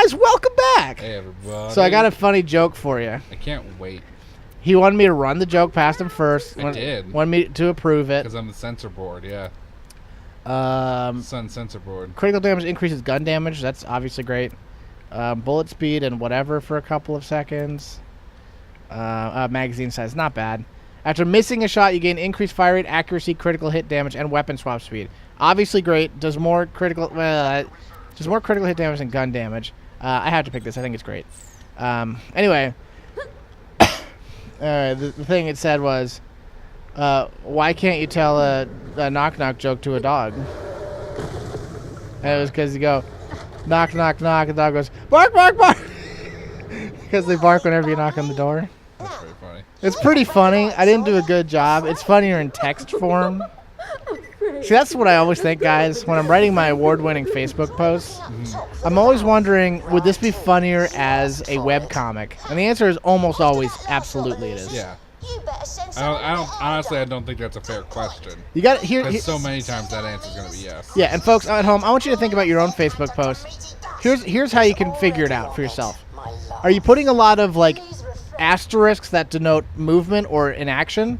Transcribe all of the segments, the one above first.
guys, welcome back. Hey, everybody. So I got a funny joke for you. I can't wait. He wanted me to run the joke past him first. I did. Wanted me to approve it. Because I'm the censor board, yeah. Sun censor board. Critical damage increases gun damage. That's obviously great. Bullet speed and whatever for a couple of seconds. Magazine size, not bad. After missing a shot, you gain increased fire rate, accuracy, critical hit damage, and weapon swap speed. Obviously great. Does more critical hit damage than gun damage. I have to pick this. I think it's great. Anyway, the thing it said was, why can't you tell a knock-knock joke to a dog? And it was because you go, knock, knock, knock, and the dog goes, bark, bark, bark. Because they bark whenever you knock on the door. That's pretty funny. It's pretty funny. I didn't do a good job. It's funnier in text form. See, that's what I always think, guys, when I'm writing my award-winning Facebook posts. I'm always wondering, would this be funnier as a webcomic? And the answer is almost always absolutely it is. Yeah. I don't think that's a fair question. You got here. Because so many times that answer is going to be yes. Yeah, and folks at home, I want you to think about your own Facebook post. Here's how you can figure it out for yourself. Are you putting a lot of like asterisks that denote movement or inaction?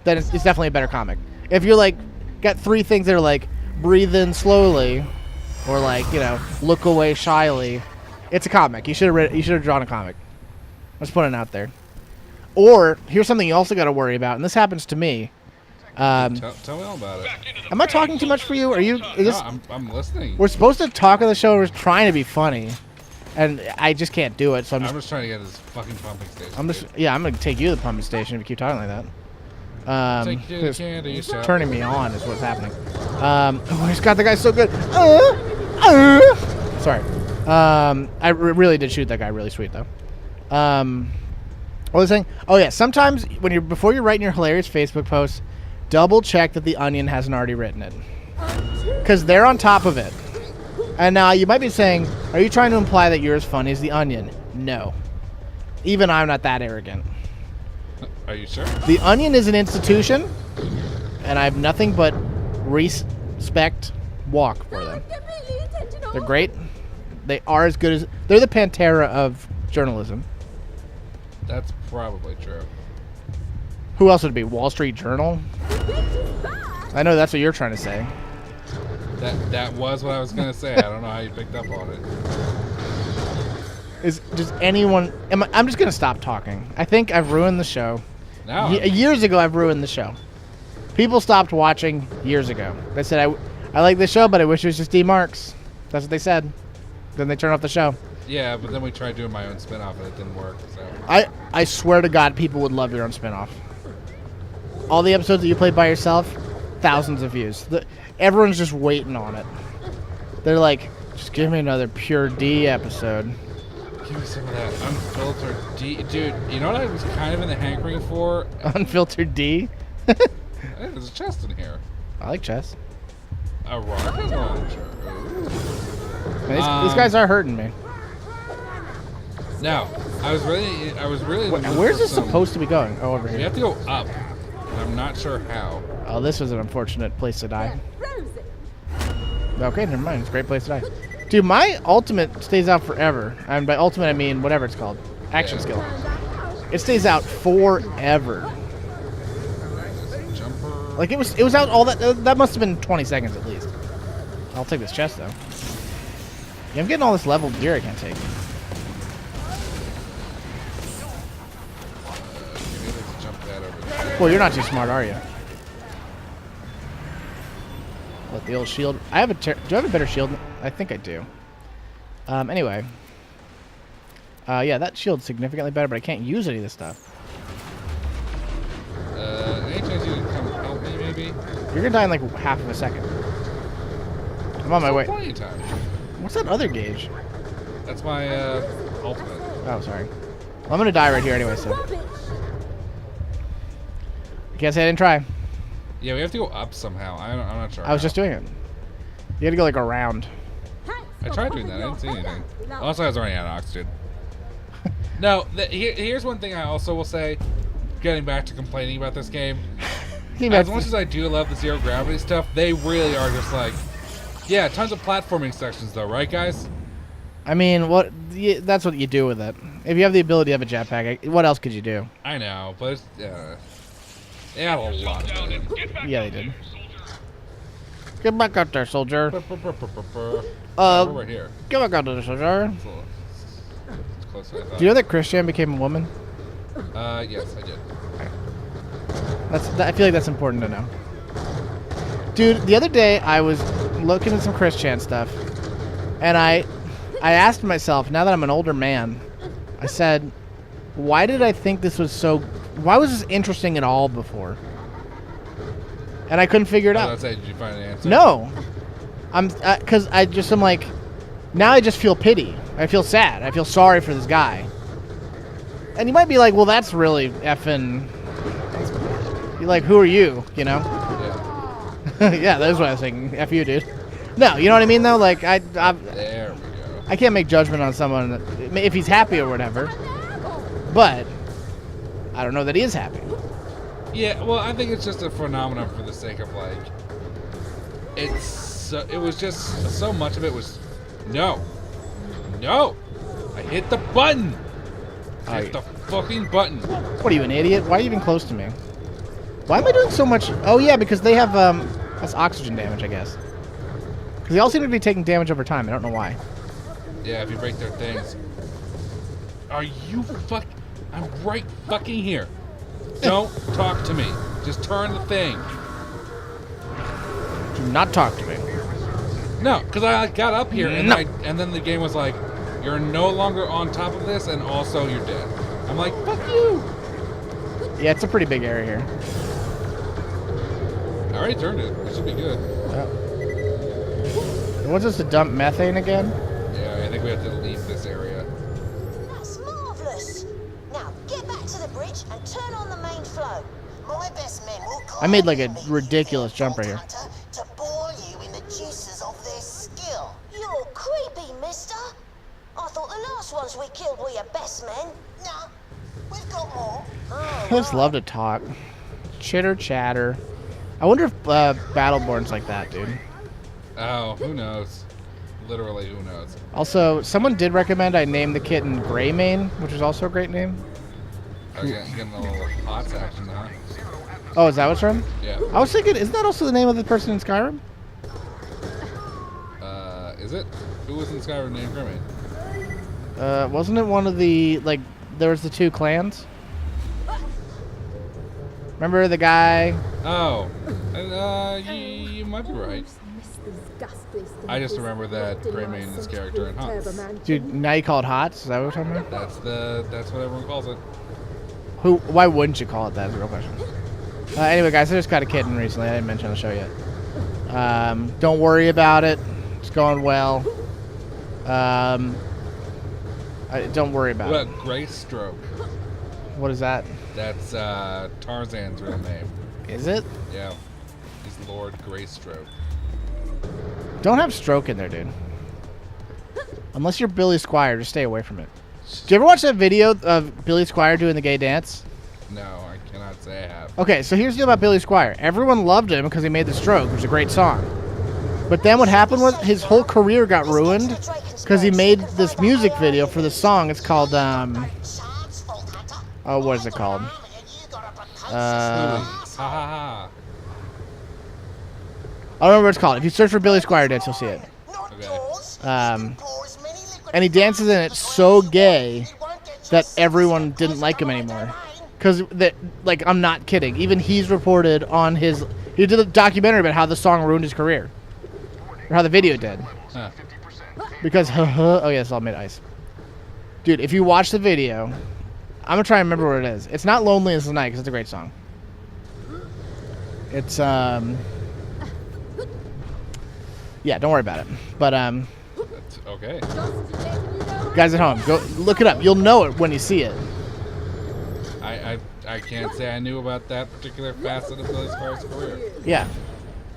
Then it's definitely a better comic. If you're like got three things that are like breathe in slowly, or like look away shyly, it's a comic. You should have drawn a comic. Let's put it out there. Or here's something you also got to worry about, and this happens to me. Tell me all about it. Am I talking too much for you? I'm listening. We're supposed to talk on the show. We're trying to be funny, and I just can't do it. So I'm just trying to get this fucking pumping station. I'm gonna take you to the pumping station if you keep talking like that. Take you to the candy it's shop. turning me on is what's happening. He's got the guy so good. Sorry. I really did shoot that guy really sweet though. What was I saying? Oh yeah, sometimes before you're writing your hilarious Facebook posts, double check that the Onion hasn't already written it, because they're on top of it. And now you might be saying, are you trying to imply that you're as funny as the Onion? No. Even I'm not that arrogant. Are you sure? The Onion is an institution, and I have nothing but respect walk for them. They're great. They are as good as... They're the Pantera of journalism. That's probably true. Who else would it be? Wall Street Journal? I know that's what you're trying to say. That was what I was going to say. I don't know how you picked up on it. Does anyone... I'm just going to stop talking. I think I've ruined the show. No. Years ago, I've ruined the show. People stopped watching years ago. They said, I like this show, but I wish it was just D. Marks. That's what they said. Then they turned off the show. Yeah, but then we tried doing my own spinoff, and it didn't work. So I swear to God, people would love your own spinoff. All the episodes that you played by yourself, thousands of views. Everyone's just waiting on it. They're like, just give me another pure D episode. Give me some of that unfiltered D. Dude, you know what I was kind of in the hankering for? Unfiltered D? Hey, there's a chest in here. I like chess. A rocket launcher. Man, these guys are hurting me. No, I was really. Where's this supposed to be going? Oh, over here. You have to go up. I'm not sure how. Oh, this was an unfortunate place to die. Okay, never mind. It's a great place to die. Dude, my ultimate stays out forever. And by ultimate, I mean whatever it's called. Action skill. It stays out forever. Jumper. Like, it was out all that... that must have been 20 seconds at least. I'll take this chest, though. Yeah, I'm getting all this leveled gear I can't take. Well, you're not too smart, are you? What, the old shield? I have do I have a better shield? I think I do. Anyway. Yeah, that shield's significantly better, but I can't use any of this stuff. Any chance you can come help me, maybe? You're gonna die in like half of a second. I'm on my way. Plenty of time. What's that other gauge? That's my ultimate. Oh, sorry. Well, I'm gonna die right here anyway, so. I can't say I didn't try. Yeah, we have to go up somehow. I'm not sure. I was just doing it. You had to go like around. I tried doing that. I didn't see anything. Also, I was running out of oxygen. No, here's one thing I also will say. Getting back to complaining about this game. As much as I do love the zero gravity stuff, they really are just like, yeah, tons of platforming sections though, right, guys? I mean, that's what you do with it. If you have the ability to have a jetpack, what else could you do? I know, but it's, they had a lot. Yeah, they did. Get back out there, soldier. We're right here. Get back out there, soldier. It's closer than I thought. Do you know that Christian became a woman? Yes, I did. I feel like that's important to know. Dude, the other day I was looking at some Christian stuff, and I asked myself, now that I'm an older man, I said, why did I think this was why was this interesting at all before? And I couldn't figure it out. Did you find an answer? No. Because I'm like, now I just feel pity. I feel sad. I feel sorry for this guy. And you might be like, well, that's really effing... You're like, who are you, you know? Yeah. Yeah, that's what I was thinking. F you, dude. No, you know what I mean, though? Like, There we go. I can't make judgment on someone if he's happy or whatever. But I don't know that he is happy. Yeah, well, I think it's just a phenomenon for the sake of, like... It was just... So much of it was... No! I hit the button! I hit the fucking button! What are you, an idiot? Why are you even close to me? Why am I doing so much? Oh, yeah, because they have, that's oxygen damage, I guess. Because they all seem to be taking damage over time. I don't know why. Yeah, if you break their things. Are you I'm right fucking here. Don't talk to me. Just turn the thing. Do not talk to me. No, because I got up here and No. and then the game was like, you're no longer on top of this and also you're dead. I'm like, fuck you. Yeah, it's a pretty big area here. I already turned it. It should be good. What's this, to dump methane again? Yeah, I think we have to leave this area. That's marvelous. Now get back to the bridge and turn on the main flow. My best men will I made like a ridiculous jump right here. To boil you in the juices of their skill. You're creepy, mister. I thought the last ones we killed were your best men. No, we've got more. I just love to talk. Chitter chatter. I wonder if Battleborn's like that, dude. Oh, who knows? Literally, who knows? Also, someone did recommend I name the kitten Greymane, which is also a great name. Oh, yeah, getting a little hot action, huh? Oh, is that what's from? Yeah. I was thinking, isn't that also the name of the person in Skyrim? Is it? Who was in Skyrim named Grimmy? Wasn't it one of the, like, there was the two clans? Remember the guy? Oh. You might be right. I just remember that Greymane is character in Hunts. Dude, now you call it HOTS? Is that what we're talking about? That's what everyone calls it. Why wouldn't you call it that is the real question. Anyway, guys, I just got a kitten recently. I didn't mention on the show yet. Don't worry about it. It's going well. Don't worry about it. What, Greystroke? What is that? That's Tarzan's real name. Is it? Yeah. He's Lord Greystroke. Don't have stroke in there, dude. Unless you're Billy Squire, just stay away from it. Did you ever watch that video of Billy Squire doing the gay dance? No, I cannot say I have. Okay, so here's the deal about Billy Squire. Everyone loved him because he made The Stroke, which is a great song. But then what happened was his whole career got ruined because he made this music video for the song. It's called, what is it called? Ha ha ha. I don't remember what it's called. If you search for Billy Squire dance, you'll see it. Okay. And he dances in it so gay that everyone didn't like him anymore. Because, like, I'm not kidding. Even he's reported on his... He did a documentary about how the song ruined his career. Or how the video did. Huh. Because, oh yeah, it's all made ice. Dude, if you watch the video... I'm going to try and remember what it is. It's not Lonely as the Night, because it's a great song. It's, yeah, don't worry about it. But, That's okay. guys at home, go look it up. You'll know it when you see it. I can't say I knew about that particular facet of Billy Squire's career. Yeah.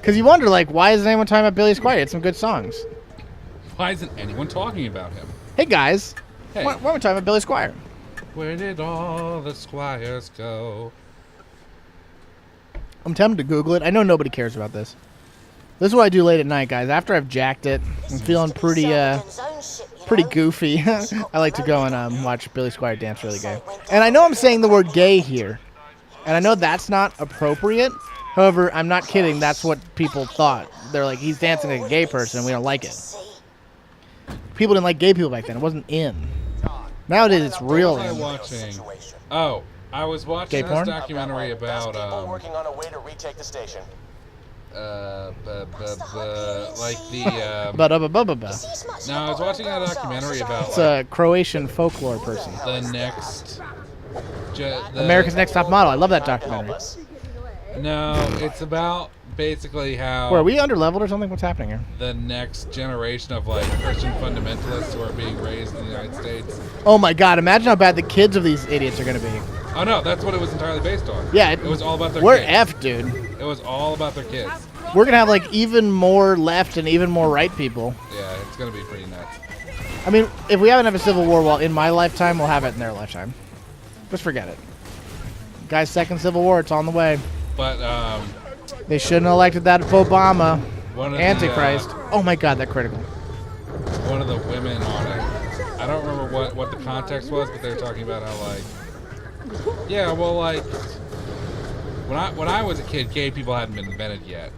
Because you wonder, like, why isn't anyone talking about Billy Squire? He had some good songs. Why isn't anyone talking about him? Hey, guys. Hey. Why are we talking about Billy Squire? Where did all the squires go? I'm tempted to Google it. I know nobody cares about this. This is what I do late at night, guys. After I've jacked it, I'm feeling pretty pretty goofy. I like to go and watch Billy Squier dance really gay. And I know I'm saying the word gay here. And I know that's not appropriate. However, I'm not kidding. That's what people thought. They're like, he's dancing like a gay person, and we don't like it. People didn't like gay people back then. It wasn't in. Nowadays, it's real What in. was I watching? Oh, I was watching Gay porn? this documentary about working on a way to retake the station. like the Ba-da-ba-ba-ba-ba. no, I was watching a documentary about It's like, a Croatian folklore person. the next America's Next Top Model. I love that documentary. No, it's about basically how Where, are we underleveled or something? What's happening here? the next generation of like Christian fundamentalists who are being raised in the United States. Oh my God! Imagine how bad the kids of these idiots are going to be. Oh no, that's what it was entirely based on. Yeah, it was all about their we're kids. effed, dude. It was all about their kids. We're gonna have like even more left and even more right people. Yeah, it's gonna be pretty nuts. I mean, if we haven't had a civil war while in my lifetime, we'll have it in their lifetime. Just forget it. Guy's second civil war, it's on the way. But They shouldn't have elected that Obama. one of Antichrist. Oh my God, that critical. one of the women on it. I don't remember what the context was, but they were talking about how like, yeah, well, like when I was a kid, gay people hadn't been invented yet,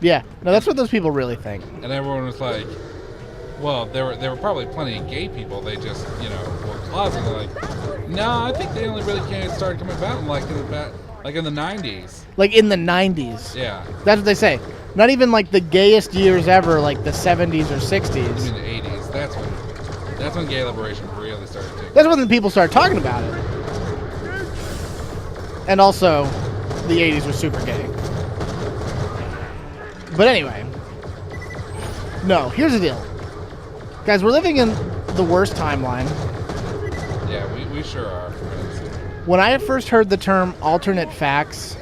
Yeah, no, that's what those people really think. and everyone was like, well, there were probably plenty of gay people. They just were closeted. They're like, no, I think they only really started coming about in the 90s. Like in the 90s. Yeah, That's what they say. Not even like the gayest years ever, like the 70s or I 60s. mean the 80s. That's when gay liberation really started taking. That's when the people started talking about it. And also, the 80s was super gay. But anyway. No, here's the deal. Guys, we're living in the worst timeline. Yeah, we sure are. When I first heard the term alternate facts,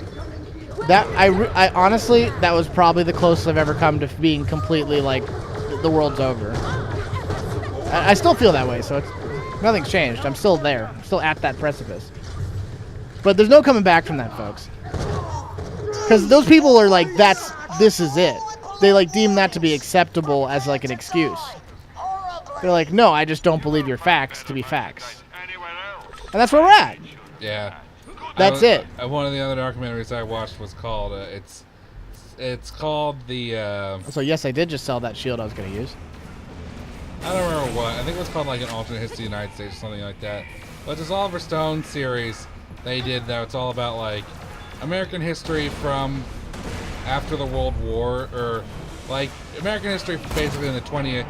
that I honestly, that was probably the closest I've ever come to being completely like, the world's over. I still feel that way, so nothing's changed. I'm still there. I'm still at that precipice. But there's no coming back from that, folks. Because those people are like, this is it. They like deem that to be acceptable as like an excuse. They're like, no, I just don't believe your facts to be facts. And that's where we're at. Yeah. That's it. One of the other documentaries I watched was called it's called the So yes, I did just sell that shield I was going to use. I don't remember what. I think it was called like an alternate history of the United States or something like that. But this Oliver Stone series they did that it's all about like American history from after the World War, or like American history basically in the 20th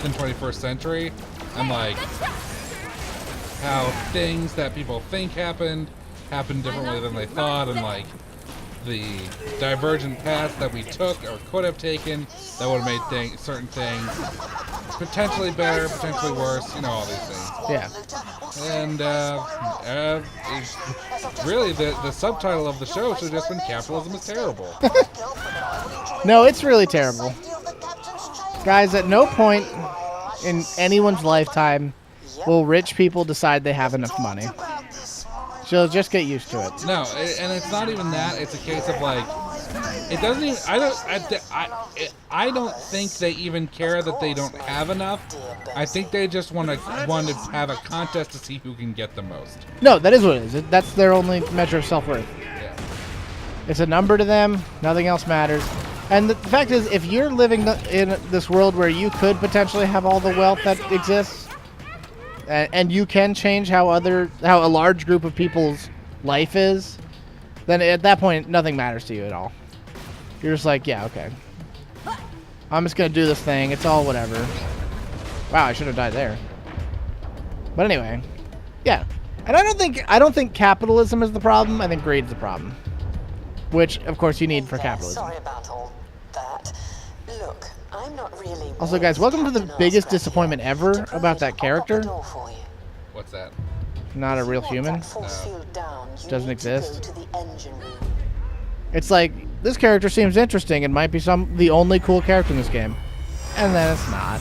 and 21st century, and like how things that people think happened differently than they thought, and like the divergent paths that we took or could have taken that would have made certain things potentially better, potentially worse, all these things. Yeah. And really, the subtitle of the show should have just been "Capitalism is Terrible." No, it's really terrible. Guys, at no point in anyone's lifetime will rich people decide they have enough money. So just get used to it. No, and it's not even that. It's a case of like, it doesn't even. I don't think they even care that they don't have enough. I think they just want to have a contest to see who can get the most. No, that is what it is. That's their only measure of self-worth. Yeah. It's a number to them. Nothing else matters. And the fact is, if you're living in this world where you could potentially have all the wealth that exists, and you can change how a large group of people's life is, then at that point, nothing matters to you at all. You're just like, yeah, okay. I'm just gonna do this thing. It's all whatever. Wow, I should have died there. But anyway, yeah. And I don't think capitalism is the problem. I think greed's the problem, which of course you need for capitalism. Sorry about all that. Look, I'm not really. Also, guys, welcome to the biggest disappointment ever about that character. What's that? Not a real human. Doesn't exist. It's like, this character seems interesting and might be the only cool character in this game. And then it's not.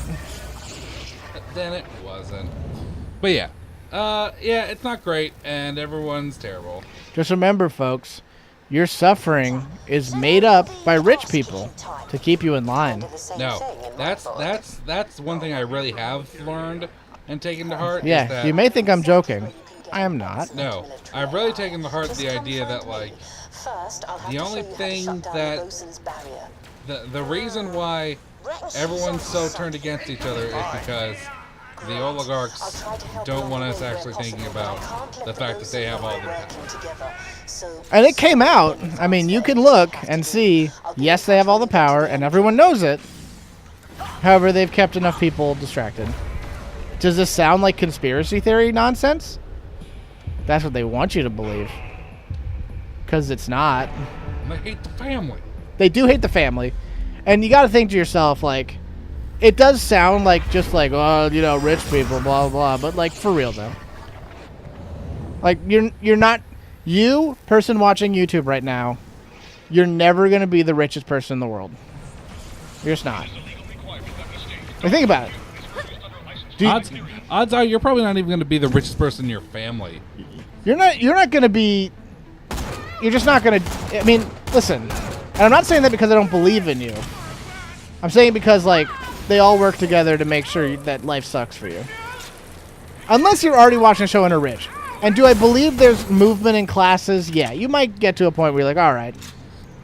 But then it wasn't. But yeah. Yeah, it's not great, and everyone's terrible. Just remember, folks, your suffering is made up by rich people to keep you in line. No, that's one thing I really have learned and taken to heart. Yeah, is that, you may think I'm joking. I am not. No, I've really taken to heart the idea that, like, the only thing that the reason why everyone's so turned against each other is because the oligarchs don't want us actually thinking about the fact that they have all the power. And it came out. I mean, you can look and see, yes, they have all the power, and everyone knows it. However, they've kept enough people distracted. Does this sound like conspiracy theory nonsense? That's what they want you to believe. Because it's not. And they hate the family. They do hate the family. And you got to think to yourself, like, it does sound like just like, oh, you know, rich people, blah, blah, blah. But, like, for real, though. Like, you're not... You, person watching YouTube right now, you're never going to be the richest person in the world. You're just not. Like, think about it. Odds are you're probably not even going to be the richest person in your family. You're not going to be... You're just not going to... I mean, listen. And I'm not saying that because I don't believe in you. I'm saying because, like, they all work together to make sure that life sucks for you. Unless you're already watching a show and are rich. And do I believe there's movement in classes? Yeah, you might get to a point where you're like, all right,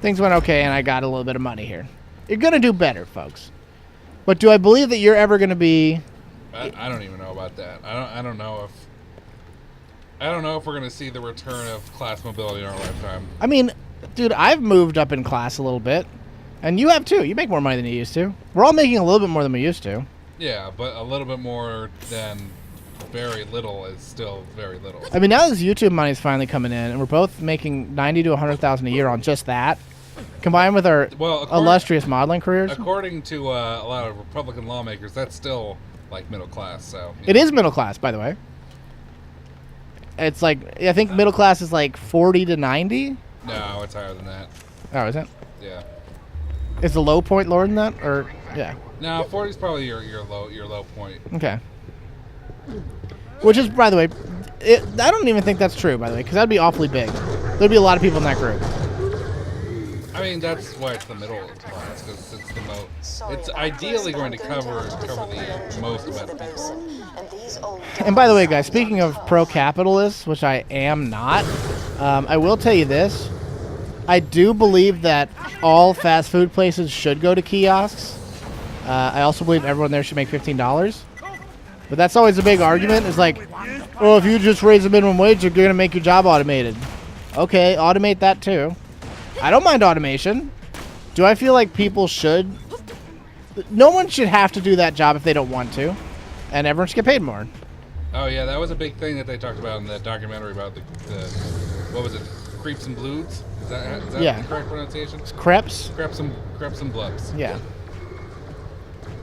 things went okay and I got a little bit of money here. You're going to do better, folks. But do I believe that you're ever going to be... I don't even know about that. I don't know if we're going to see the return of class mobility in our lifetime. I mean, dude, I've moved up in class a little bit. And you have too. You make more money than you used to. We're all making a little bit more than we used to. Yeah, but a little bit more than very little is still very little. I mean, now this YouTube money is finally coming in, and we're both making $90,000 to $100,000 a year on just that, combined with our illustrious modeling careers. According to a lot of Republican lawmakers, that's still like middle class. So it is middle class, by the way. It's like, I think middle class is like 40 to 90. No, it's higher than that. Oh, is it? Yeah. Is the low point lower than that, or yeah? No, 40 is probably your low point. Okay. Which is, by the way, I don't even think that's true, by the way, because that'd be awfully big. There'd be a lot of people in that group. I mean, that's why it's the middle class, because it's the most. It's ideally going to cover the most amount of people. And by the way, guys, speaking of pro-capitalists, which I am not, I will tell you this. I do believe that all fast food places should go to kiosks. I also believe everyone there should make $15. But that's always a big argument. It's like, oh, if you just raise the minimum wage, you're going to make your job automated. Okay, automate that too. I don't mind automation. Do I feel like people should? No one should have to do that job if they don't want to. And everyone should get paid more. Oh, yeah, that was a big thing that they talked about in the documentary about the what was it, Creeps and Blues? Is that the correct pronunciation? It's Creps? Creps and Bloods. Yeah.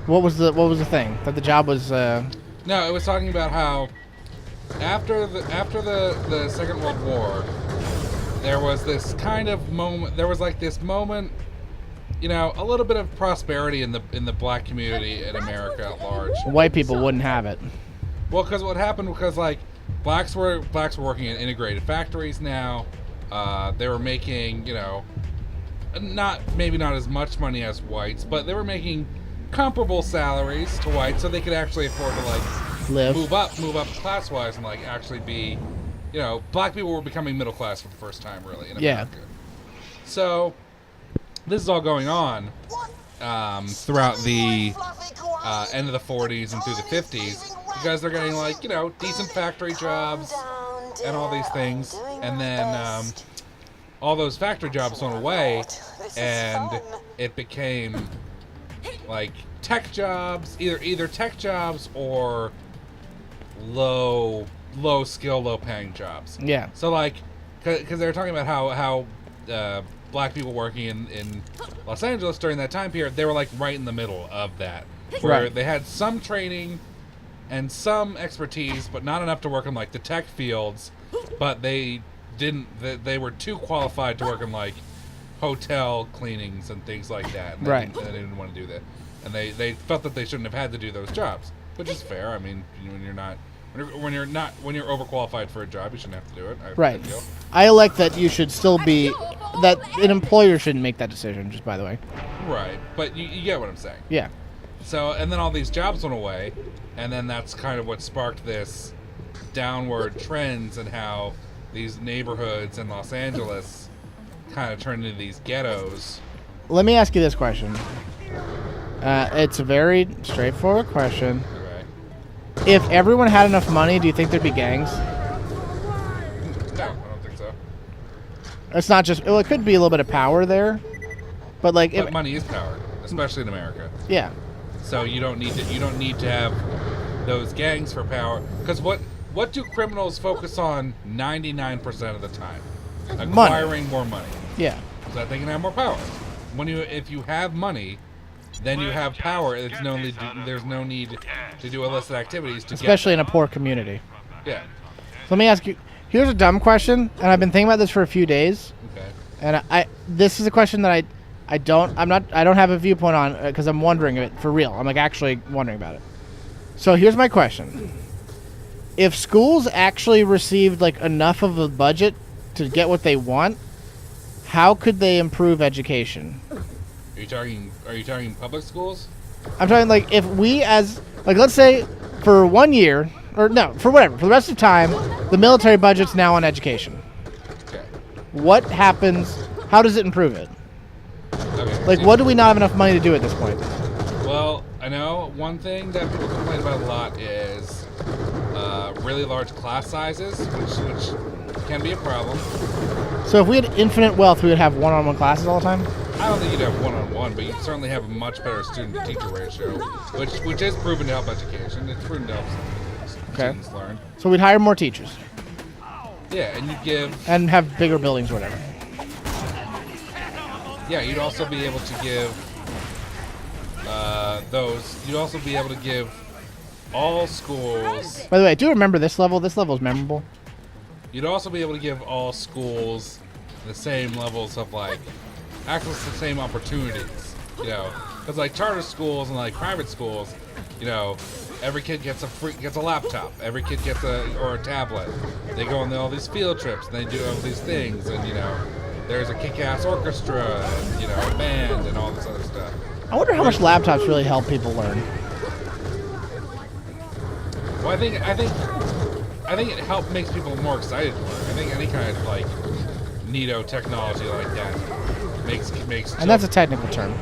What was the thing? That the job was... No, it was talking about how after the Second World War, there was this kind of moment. There was like this moment, you know, a little bit of prosperity in the black community in America at large. White people wouldn't have it. Well, because what happened because like blacks were working in integrated factories now. They were making, you know, maybe not as much money as whites, but they were making comparable salaries to whites, so they could actually afford to like live, move up class wise, and like actually be, you know, black people were becoming middle class for the first time really in America. So this is all going on throughout the end of the 40s and through the 50s because they're getting like, you know, decent factory jobs and all these things, and then all those factory jobs went away, and it became like tech jobs, either tech jobs or low skill, low paying jobs. Yeah. So like, because they were talking about how black people working in Los Angeles during that time period, they were like right in the middle of that, where they had some training and some expertise, but not enough to work in like the tech fields. But they didn't. They were too qualified to work in like hotel cleanings and things like that. And they didn't want to do that, and they felt that they shouldn't have had to do those jobs, which is fair. I mean, when you're not When you're overqualified for a job, you shouldn't have to do it. Right. I feel. I elect that you should still be that an employer shouldn't make that decision. Just by the way. Right, but you get what I'm saying. Yeah. So, and then all these jobs went away, and then that's kind of what sparked this downward trends and how these neighborhoods in Los Angeles kind of turned into these ghettos. Let me ask you this question. It's a very straightforward question. Okay. If everyone had enough money, do you think there'd be gangs? No, I don't think so. It's not just. Well, it could be a little bit of power there, but like, But money is power, especially in America. yeah. So you don't need to have those gangs for power. Because what do criminals focus on 99% of the time? Acquiring more money. Yeah. So that they can have more power. If you have money, then you have power. There's no need to do illicit activities to Especially get in a poor community. Yeah. So let me ask you. Here's a dumb question, and I've been thinking about this for a few days. Okay. And this is a question that I don't have a viewpoint on because I'm wondering it for real. I'm like actually wondering about it. So here's my question: if schools actually received like enough of a budget to get what they want, how could they improve education? Are you talking public schools? I'm talking like if we as like let's say for 1 year or no for whatever for the rest of time the military budget's now on education. Okay. What happens? How does it improve it? Okay. Like what do we not have enough money to do at this point? Well, I know one thing that people complain about a lot is really large class sizes, which can be a problem. So if we had infinite wealth, we would have one-on-one classes all the time? I don't think you'd have one-on-one, but you'd certainly have a much better student-to-teacher ratio, which is proven to help education. It's proven to help students learn. So we'd hire more teachers. Yeah, and you'd give... And have bigger buildings or whatever. Yeah, you'd also be able to give You'd also be able to give all schools... By the way, I do remember this level. This level is memorable. You'd also be able to give all schools the same levels of, like, access to the same opportunities, you know? Because, like, charter schools and, like, private schools, you know, every kid gets a laptop. Every kid gets a tablet. They go on all these field trips, and they do all these things, and, you know, there's a kick-ass orchestra, and, you know, a band, and all this other stuff. I wonder how much laptops really help people learn. Well, I think it makes people more excited to learn. I think any kind of like neato technology like that makes. And that's a technical term.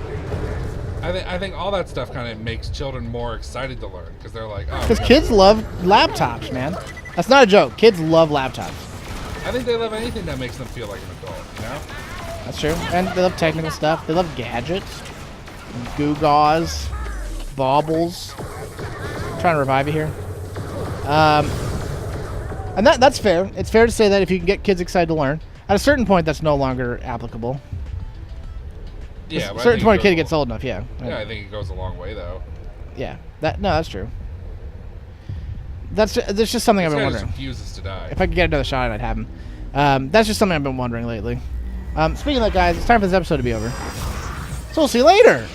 I think all that stuff kind of makes children more excited to learn because they're like, oh. Because kids love laptops, man. That's not a joke. Kids love laptops. I think they love anything that makes them feel like an adult. You know. That's true. And they love technical stuff. They love gadgets, gewgaws, baubles. I'm trying to revive you here. And that's fair. It's fair to say that if you can get kids excited to learn, at a certain point, that's no longer applicable. Yeah, at a certain point, a kid gets old enough. Yeah. Yeah, I think it goes a long way though. Yeah. That's true. That's just something I've been wondering. Just refuses to die. If I could get another shot, I'd have him. That's just something I've been wondering lately. Speaking of that, guys, it's time for this episode to be over. So we'll see you later.